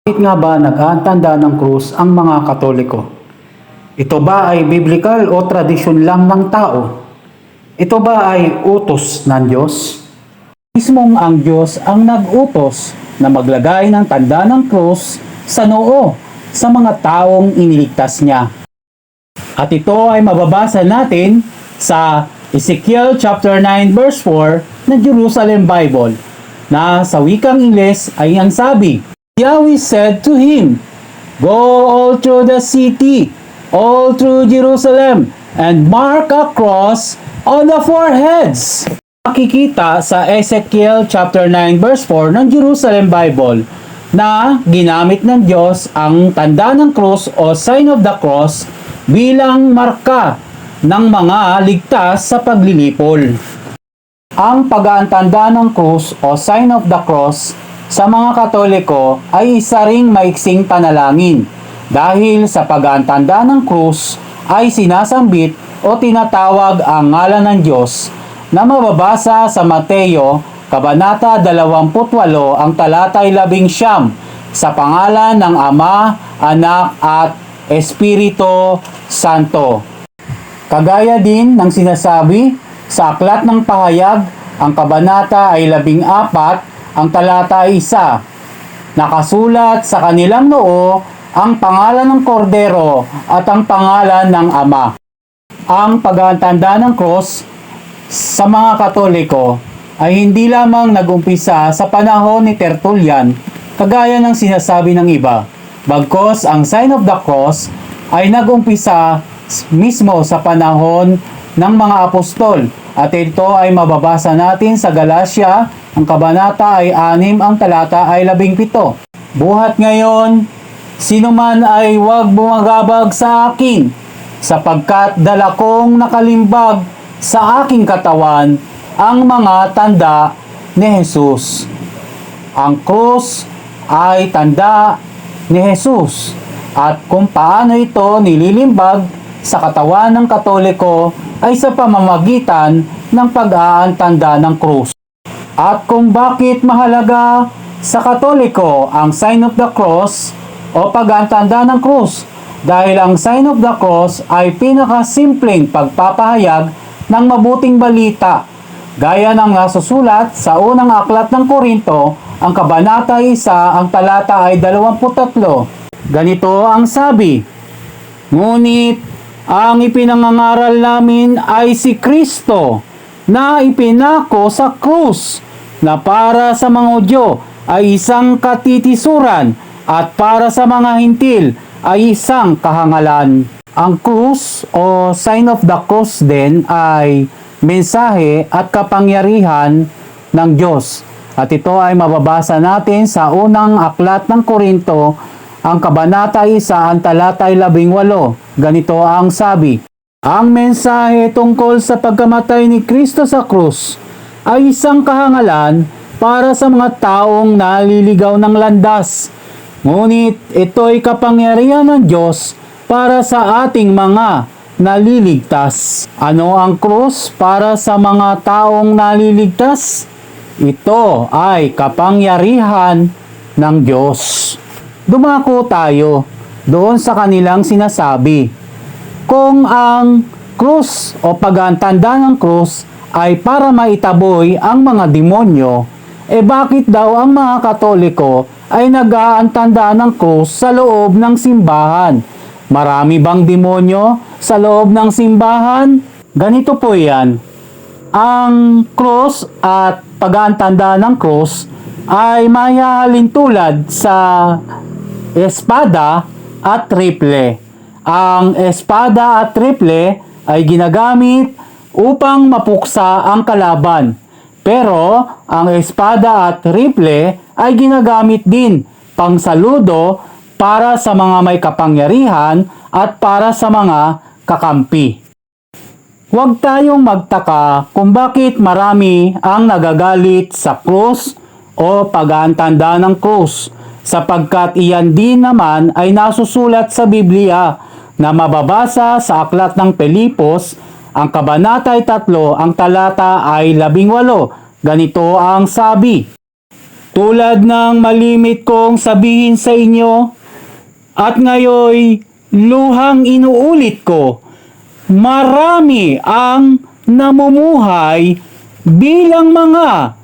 Bakit nga ba nag-aantanda ng krus ang mga Katoliko? Ito ba ay biblical o tradisyon lang ng tao? Ito ba ay utos ng Diyos? Mismong ang Diyos ang nag-utos na maglagay ng tanda ng krus sa noo sa mga taong iniligtas niya. At ito ay mababasa natin sa Ezekiel chapter 9 verse 4 ng Jerusalem Bible na sa wikang Ingles ay ang sabi, Yahweh said to him, Go all through the city, all through Jerusalem, and mark a cross on the foreheads. Makikita sa Ezekiel chapter 9 verse 4 ng Jerusalem Bible na ginamit ng Diyos ang tanda ng krus o sign of the cross bilang marka ng mga ligtas sa paglilipol. Ang pag-aantanda ng krus o sign of the cross sa mga Katoliko ay isa ring maiksing panalangin dahil sa pag-aantanda ng krus ay sinasambit o tinatawag ang ngalan ng Diyos na mababasa sa Mateo Kabanata 28 ang talatay 11 sa pangalan ng Ama, Anak at Espiritu Santo. Kagaya din ng sinasabi sa Aklat ng Pahayag, ang kabanata ay 14 ang talata ay 1. Nakasulat sa kanilang noo ang pangalan ng Kordero at ang pangalan ng Ama. Ang pag-aantanda ng krus sa mga Katoliko ay hindi lamang nag-umpisa sa panahon ni Tertullian, kagaya ng sinasabi ng iba. Bagkus ang sign of the cross ay nag-umpisa mismo sa panahon ng mga apostol, at ito ay mababasa natin sa Galacia, ang kabanata ay 6, ang talata ay 17. Buhat ngayon, sino man ay huwag bumagabag sa akin, sapagkat dala kong nakalimbag sa aking katawan ang mga tanda ni Jesus. Ang krus ay tanda ni Jesus, at kung paano ito nililimbag sa katawan ng Katoliko ay sa pamamagitan ng pag-aantanda ng krus. At kung bakit mahalaga sa Katoliko ang sign of the cross o pag-aantanda ng krus, dahil ang sign of the cross ay pinakasimpleng pagpapahayag ng mabuting balita, gaya ng nasusulat sa unang aklat ng Korinto, ang kabanata 1, ang talata ay 23. Ganito ang sabi, Ngunit ang ipinangangaral namin ay si Kristo na ipinako sa krus, na para sa mga Hudyo ay isang katitisuran at para sa mga Hintil ay isang kahangalan. Ang krus o sign of the cross din ay mensahe at kapangyarihan ng Diyos. At ito ay mababasa natin sa unang aklat ng Korinto, ang kabanata 1, ang talata 18. Ganito ang sabi, Ang mensahe tungkol sa pagkamatay ni Kristo sa krus ay isang kahangalan para sa mga taong naliligaw ng landas. Ngunit ito'y kapangyarihan ng Diyos para sa ating mga naliligtas. Ano ang krus para sa mga taong naliligtas? Ito ay kapangyarihan ng Diyos. Dumako tayo doon sa kanilang sinasabi. Kung ang krus o pag-aantanda ng krus ay para maitaboy ang mga demonyo, bakit daw ang mga Katoliko ay nag-aantanda ng krus sa loob ng simbahan? Marami bang demonyo sa loob ng simbahan? Ganito po yan. Ang krus at pag-aantanda ng krus ay mayahalin tulad sa espada at triple. Ang espada at triple ay ginagamit upang mapuksa ang kalaban. Pero ang espada at triple ay ginagamit din pangsaludo para sa mga may kapangyarihan at para sa mga kakampi. Huwag tayong magtaka kung bakit marami ang nagagalit sa krus o pag-aantanda ng krus, sapagkat iyan din naman ay nasusulat sa Biblia na mababasa sa aklat ng Pilipos, ang kabanata 3, ang talata ay 18. Ganito ang sabi, Tulad ng malimit kong sabihin sa inyo, at ngayoy luhang inuulit ko, marami ang namumuhay bilang mga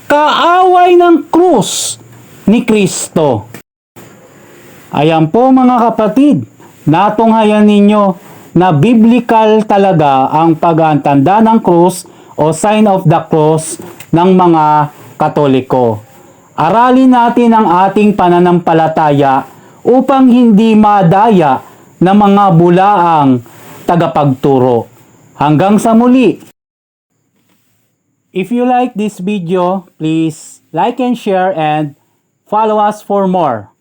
kaaway ng krus ni Kristo. Ayan po mga kapatid, natunghayan ninyo na biblical talaga ang pag-aantanda ng krus o sign of the cross ng mga Katoliko. Aralin natin ang ating pananampalataya upang hindi madaya ng mga bulaang tagapagturo. Hanggang sa muli! If you like this video, please like and share and follow us for more.